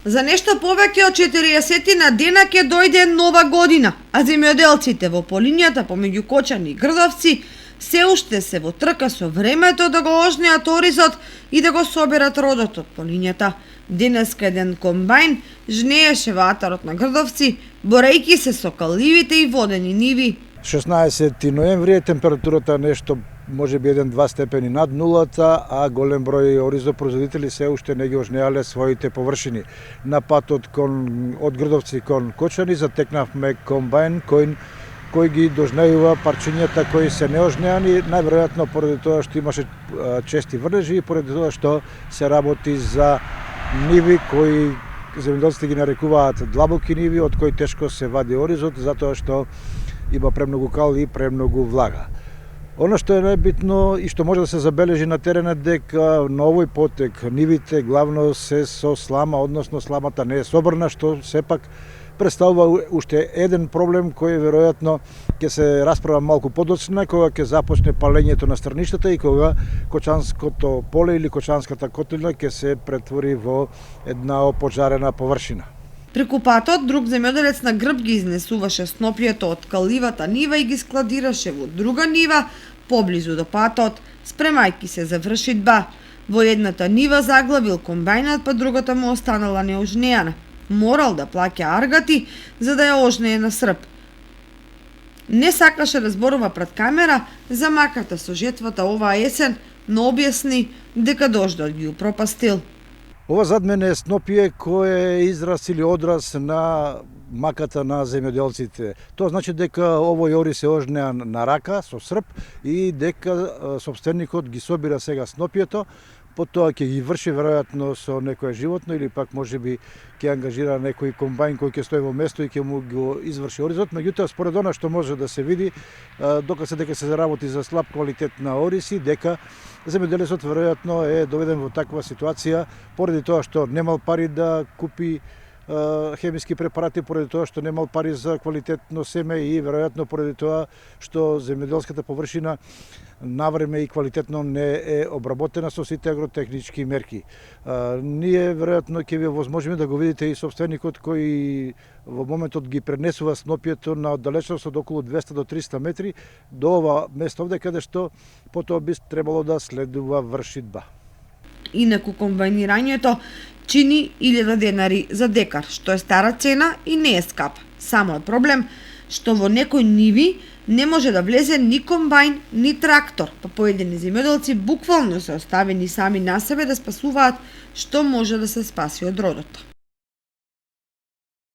За нешто повеќе од 40 дена ќе дојде нова година, а земјоделците во полињата помеѓу Кочани и Грдовци се уште се во трка со времето да го ожнеат оризот и да го соберат родот од полињата. Денеска еден комбајн жнееше во атарот на Грдовци, борејќи се со каливите и водени ниви. 16 ноември е температурата нешто може би 1-2 степени над нулата, а голем број оризопроизводители се уште не ги ожнеале своите површини. На патот од Грдовци кон Кочани затекнавме комбајн кој ги дожнејува парчињата кои се неожнеани, најверојатно поради тоа што имаше чести врнежи и поради тоа што се работи за ниви кои земјоделците ги нарекуваат длабоки ниви, од кои тешко се вади оризот, затоа што има премногу кал и премногу влага. Оно што е најбитно и што може да се забележи на теренот дека на овој потек нивите главно се со слама, односно сламата не е собрана, што сепак представува уште еден проблем кој веројатно ќе се расправа малку подоцна кога ќе започне палењето на страништата и кога Кочанското поле или Кочанската котлина ќе се претвори во една опожарена површина. Преку патот, друг земјоделец на грб ги изнесуваше снопјето од каливата нива и ги складираше во друга нива, поблизу до патот, спремајќи се за вршидба. Во едната нива заглавил комбајнот, па другата му останала неожнеана. Морал да плаќа аргати за да ја ожнее на срп. Не сакаше да зборува пред камера за маката со жетвата оваа есен, но објасни дека дождот ги упропастил. Ова зад мене е снопје кој е израз или одраз на маката на земјоделците. Тоа значи дека овој ориз е ожнеан на рака со срп и дека сопственикот ги собира сега снопјето, потоа ќе ги врши веројатно со некое животно или пак можеби ќе ангажира некој комбајн кој ќе стои во место и ќе му го изврши оризот. Меѓутоа според она што може да се види, докаде дека се работи за слаб квалитет на ориз и дека земјоделецот веројатно е доведен во таква ситуација поради тоа што немал пари да купи хемиски препарати, поради тоа што немал пари за квалитетно семе и веројатно поради тоа што земјоделската површина навреме и квалитетно не е обработена со сите агротехнички мерки. Ние веројатно ќе ви возможиме да го видите и собственикот кој во моментот ги пренесува снопјето на оддалечност од околу 200 до 300 метри до ова место овде каде што потоа би требало да следува вршидба. Инаку комбајнирањето чини 1000 денари за декар, што е стара цена и не е скап. Само е проблем што во некои ниви не може да влезе ни комбајн, ни трактор, па поедини земјоделци буквално се оставени сами на себе да спасуваат што може да се спаси од родот.